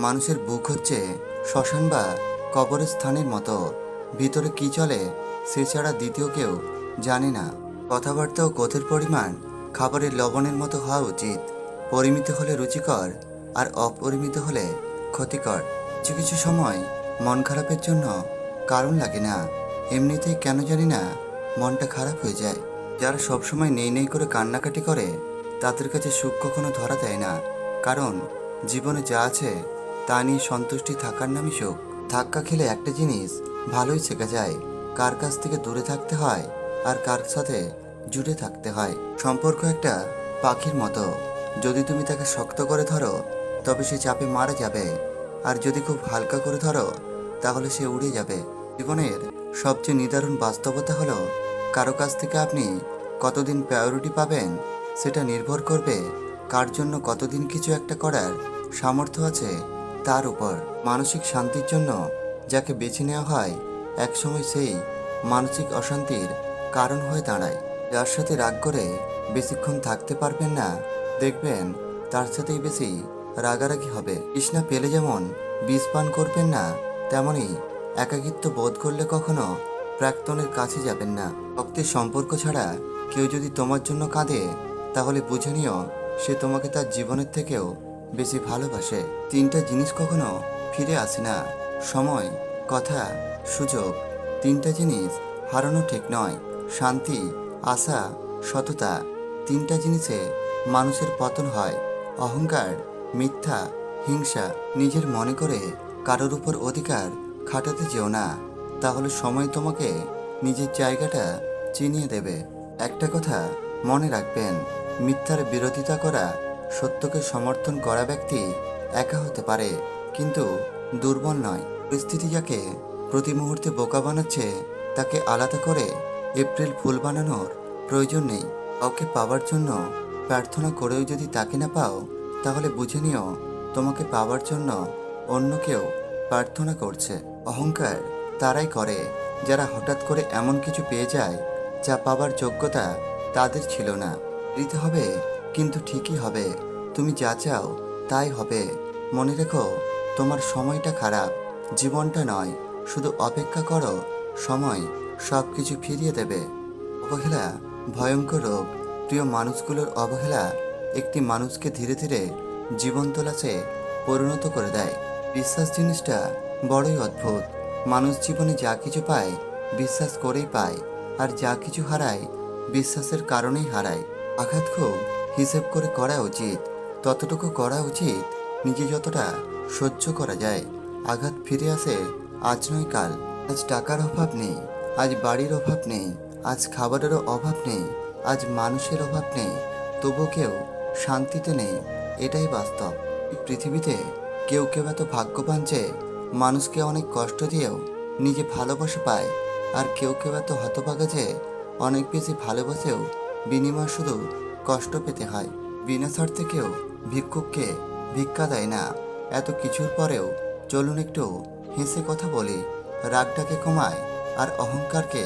মানুষের বুক হচ্ছে শ্মশান বা কবরস্থানের মতো। ভিতরে কি চলে সে ছাড়া দ্বিতীয় কেউ জানে না। কথাবার্তা ও কথের পরিমাণ খাবারের লবণের মতো হওয়া উচিত। পরিমিত হলে রুচিকর, আর অপরিমিত হলে ক্ষতিকর। কিছু কিছু সময় মন খারাপের জন্য কারণ লাগে না, এমনিতেই কেন জানি না মনটা খারাপ হয়ে যায়। যারা সবসময় নেই নেই করে কান্নাকাটি করে তাদের কাছে সুখ কখনো ধরা দেয় না, কারণ জীবনে যা আছে তা নিয়ে সন্তুষ্টি থাকার নামই সুখ। ধাক্কা খেলে একটা জিনিস ভালোই শেখা যায়, কার কাছ থেকে দূরে থাকতে হয় আর কার সাথে জুড়ে থাকতে হয়। সম্পর্ক একটা পাখির মতো, যদি তুমি তাকে শক্ত করে ধরো তবে সে চাপে মারা যাবে, আর যদি খুব হালকা করে ধরো তাহলে সে উড়ে যাবে। জীবনের সবচেয়ে নিদারুণ বাস্তবতা হলো, কারো কাছ থেকে আপনি কতদিন প্রায়োরিটি পাবেন সেটা নির্ভর করবে কার জন্য কতদিন কিছু একটা করার সামর্থ্য আছে তার উপর। মানসিক শান্তির জন্য যাকে বেছে নেওয়া হয় একসময় সেই মানসিক অশান্তির কারণ হয়ে দাঁড়ায়। যার সাথে রাগ করে বেশিক্ষণ থাকতে পারবেন না, দেখবেন তার সাথেই বেশি রাগারাগি হবে। তৃষ্ণা পেলে যেমন বিষ পান করবেন না, তেমনি একাকিত্ব বোধ করলে কখনো প্রাক্তনের কাছে যাবেন না। রক্তের সম্পর্ক ছাড়া কেউ যদি তোমার জন্য কাঁদে তাহলে বুঝে নিও সে তোমাকে তার জীবনের থেকেও বেশি ভালোবাসে। তিনটা জিনিস কখনো ফিরে আসে না: সময়, কথা, সুযোগ। তিনটা জিনিস হারানো ঠিক নয়: শান্তি, আশা, সততা। তিনটা জিনিসে মানুষের পতন হয়: অহংকার, মিথ্যা, হিংসা। নিজের মনে করে কারোর উপর অধিকার খাটাতে যেও না, তাহলে সময় তোমাকে নিজের জায়গাটা চিনিয়ে দেবে। একটা কথা মনে রাখবেন, মিথ্যার বিরোধিতা করা, সত্যকে সমর্থন করা ব্যক্তি একা হতে পারে, কিন্তু দুর্বল নয়। পরিস্থিতি যাকে প্রতি মুহূর্তে বোকা বানাচ্ছে তাকে আলাদা করে এপ্রিল ফুল বানানোর প্রয়োজন নেই। কাউকে পাওয়ার জন্য প্রার্থনা করেও যদি তাকে না পাও, তাহলে বুঝে নিও তোমাকে পাওয়ার জন্য অন্য কেউ প্রার্থনা করছে। অহংকার তারাই করে যারা হঠাৎ করে এমন কিছু পেয়ে যায় যা পাওয়ার যোগ্যতা তাদের ছিল না। দিতে হবে, কিন্তু ঠিকই হবে। তুমি যা চাও তাই হবে। মনে রেখো, তোমার সময়টা খারাপ, জীবনটা নয়। শুধু অপেক্ষা করো, সময় সব কিছু ফিরিয়ে দেবে। অবহেলা ভয়ঙ্কর রোগ। প্রিয় মানুষগুলোর অবহেলা একটি মানুষকে ধীরে ধীরে জীবন্ত লাশে পরিণত করে দেয়। বিশ্বাস জিনিসটা বড়ই অদ্ভুত। মানুষ জীবনে যা কিছু পায় বিশ্বাস করেই পায়, আর যা কিছু হারায় বিশ্বাসের কারণেই হারায়। আঘাত খুব হিসেব করে করা উচিত, ততটুকু করা উচিত নিজে যতটা সহ্য করা যায়। আঘাত ফিরে আসে আজ নয় কাল। আজ টাকার অভাব নেই, আজ বাড়ির অভাব নেই, আজ খাবারেরও অভাব নেই, আজ মানুষের অভাব নেই, তবু কেউ শান্তিতে নেই। এটাই বাস্তব। এই পৃথিবীতে কেউ কেউ এত ভাগ্যবান যে মানুষকে অনেক কষ্ট দিয়েও নিজে ভালোবাসা পায়, আর কেউ কেউ এত হতভাগা যে অনেক বেশি ভালোবাসেও বিনিময় শুধু কষ্ট পেতে হয়। বিনা স্বার্থে কেউ ভিক্ষুককে ভিক্ষা দেয় না। এত কিছুর পরেও চলুন একটু হেসে কথা বলি, রাগটাকে কমায় আর অহংকারকে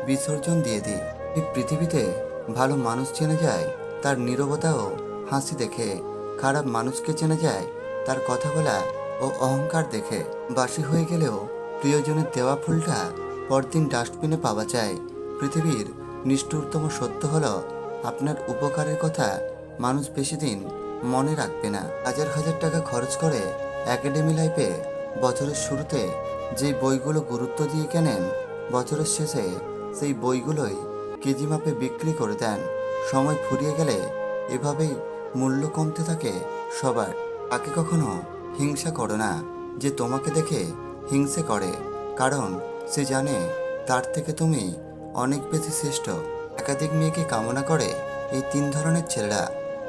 বিসর্জন দিয়ে দিই। এই পৃথিবীতে ভালো মানুষ চেনা যায় তার নীরবতা ও হাসি দেখে, খারাপ মানুষকে চেনা যায় তার কথা বলা ও অহংকার দেখে। বাসি হয়ে গেলেও প্রিয়জনের দেওয়া ফুলটা পরদিন ডাস্টবিনে পাওয়া যায়। পৃথিবীর নিষ্ঠুরতম সত্য হলো, আপনার উপকারের কথা মানুষ বেশি দিন মনে রাখবে না। হাজার হাজার টাকা খরচ করে একাডেমি লাইফে বছরের শুরুতে যেই বইগুলো গুরুত্ব দিয়ে কেনেন, বছরের শেষে সেই বইগুলোই কেজি মাপে বিক্রি করে দেন। সময় ফুরিয়ে গেলে এভাবেই মূল্য কমতে থাকে সবার। তাকে কখনো হিংসা করো না যে তোমাকে দেখে হিংসে করে, কারণ সে জানে তার থেকে তুমি অনেক বেশি শ্রেষ্ঠ। একাধিক মেয়েকে কামনা করে এই তিন ধরনের ছেলেরা: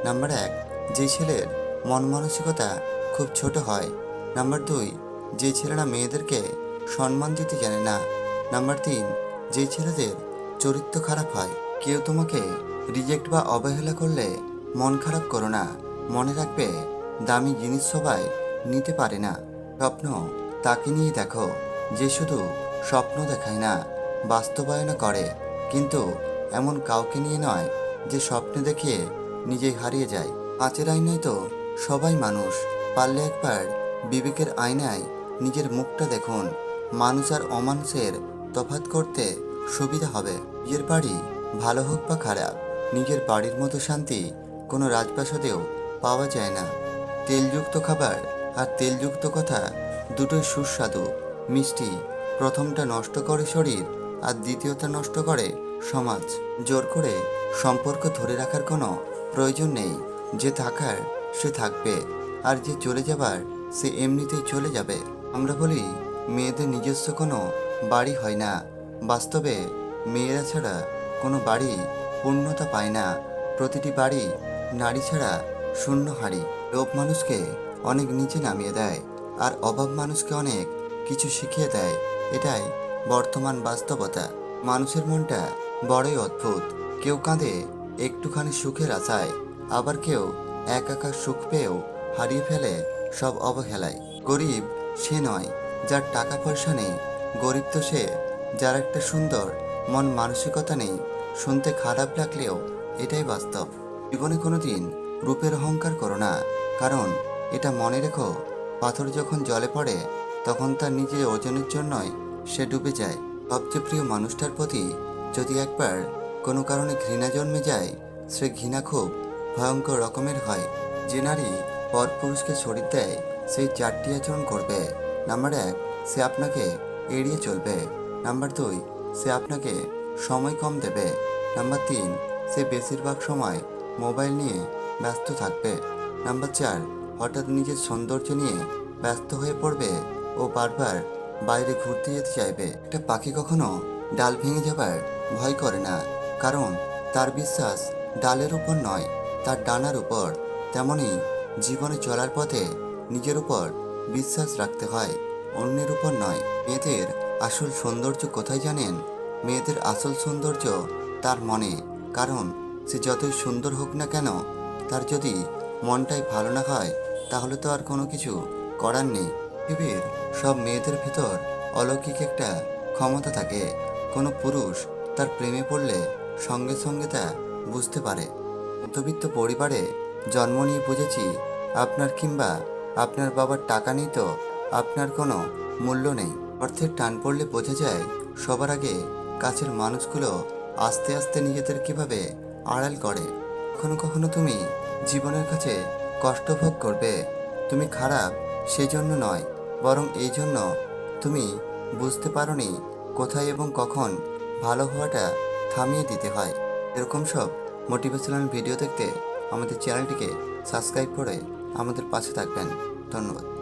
নাম্বার 1, যে ছেলের মন মানসিকতা খুব ছোট হয়। নাম্বার 2, যে ছেলেরা মেয়েদেরকে সম্মান দিতে জানে না। নাম্বার 3, যে ছেলেদের চরিত্র খারাপ হয়। কেউ তোমাকে রিজেক্ট বা অবহেলা করলে মন খারাপ করো না। মনে রাখবে, দামি জিনিস সবাই নিতে পারে না। স্বপ্ন তাকে নিয়ে দেখো যে শুধু স্বপ্ন দেখায় না, বাস্তবায়ন করে। কিন্তু এমন কাউকে নিয়ে নয় যে স্বপ্ন দেখিয়ে নিজেই হারিয়ে যায়। কাঁচের আয়নায় তো সবাই মানুষ। পারলে একবার বিবেকের আয়নায় নিজের মুখটা দেখুন। মানুষ আর অমানুষের তফাৎ করতে সুবিধা হবে। নিজের বাড়ি ভালো হোক বা খারাপ, নিজের বাড়ির মতো শান্তি কোনো রাজপ্রাসাদেও পাওয়া যায় না। তেলযুক্ত খাবার আর তেলযুক্ত কথা দুটোই সুস্বাদু, মিষ্টি। প্রথমটা নষ্ট করে শরীর, আর দ্বিতীয়টা নষ্ট করে সমাজ। জোর করে সম্পর্ক ধরে রাখার কোনো প্রয়োজন নেই। যে থাকার সে থাকবে, আর যে চলে যাবার সে এমনিতেই চলে যাবে। আমরা বলি মেয়েদের নিজস্ব কোনো বাড়ি হয় না। বাস্তবে মেয়েরা ছাড়া কোনো বাড়ি পূর্ণতা পায় না। প্রতিটি বাড়ি নারী ছাড়া শূন্য হাড়ি। লোভ মানুষকে অনেক নিচে নামিয়ে দেয়, আর অভাব মানুষকে অনেক কিছু শিখিয়ে দেয়। এটাই বর্তমান বাস্তবতা। মানুষের মনটা বড়ই অদ্ভুত। কেউ কাঁদে একটুখানি সুখের আশায়, আবার কেউ একাকার সুখ পেয়েও হারিয়ে ফেলে সব অবহেলায়। গরিব সে নয় যার টাকা পয়সা নেই, গরিব তো সে যার একটা সুন্দর মন মানসিকতা নেই। শুনতে খারাপ লাগলেও এটাই বাস্তব। জীবনে কোনোদিন রূপের অহংকার করো না, কারণ এটা মনে রেখো, পাথর যখন জলে পড়ে তখন তার নিজের ওজনের জন্যই সে ডুবে যায়। সবচেয়ে প্রিয় মানুষটার প্রতি যদি একবার কোনো কারণে ঘৃণা জন্মে যায়, সে ঘৃণা খুব ভয়ঙ্কর রকমের হয়। যে নারী পরপুরুষকে শরীর দেয়, সেই 4টি আচরণ করবে। নাম্বার 1, সে আপনাকে এড়িয়ে চলবে। নাম্বার 2, সে আপনাকে সময় কম দেবে। নাম্বার 3, সে বেশিরভাগ সময় মোবাইল নিয়ে ব্যস্ত থাকবে। নাম্বার 4, হঠাৎ নিজের সৌন্দর্য নিয়ে ব্যস্ত হয়ে পড়বে ও বারবার বাইরে ঘুরতে যেতে চাইবে। একটা পাখি কখনো ডাল ভেঙে যাবার ভয় করে না, কারণ তার বিশ্বাস ডালের উপর নয়, তার ডানার উপর। তেমনি জীবনে চলার পথে নিজের উপর বিশ্বাস রাখতে হয়, অন্যের উপর নয়। মেয়েদের আসল সৌন্দর্য কোথায় জানেন? মেয়েদের আসল সৌন্দর্য তার মনে। কারণ সে যতই সুন্দর হোক না কেন, তার যদি মনটাই ভালো না হয়, তাহলে তো আর কোনো কিছু করার নেই। পৃথিবীর সব মেয়েদের ভেতর অলৌকিক একটা ক্ষমতা থাকে। কোনো পুরুষ তার প্রেমে পড়লে সঙ্গে সঙ্গে তা বুঝতে পারে। মধ্যবিত্ত পরিবারে জন্ম নিয়ে বুঝেছি, আপনার কিংবা আপনার বাবার টাকা নেই তো আপনার কোনো মূল্য নেই। অর্থের টান পড়লে বোঝা যায় সবার আগে কাছের মানুষগুলো আস্তে আস্তে নিজেদের কিভাবে আড়াল করে। কখনো কখনো তুমি জীবনের কাছে কষ্ট ভোগ করবে। তুমি খারাপ সেই জন্য নয়, বরং এই জন্য তুমি বুঝতে পারোনি কোথায় এবং কখন ভালো হওয়াটা থামিয়ে দিতে হয়। এরকম সব মোটিভেশনাল ভিডিও দেখতে আমাদের চ্যানেলটিকে সাবস্ক্রাইব করে আমাদের পাশে থাকবেন। ধন্যবাদ।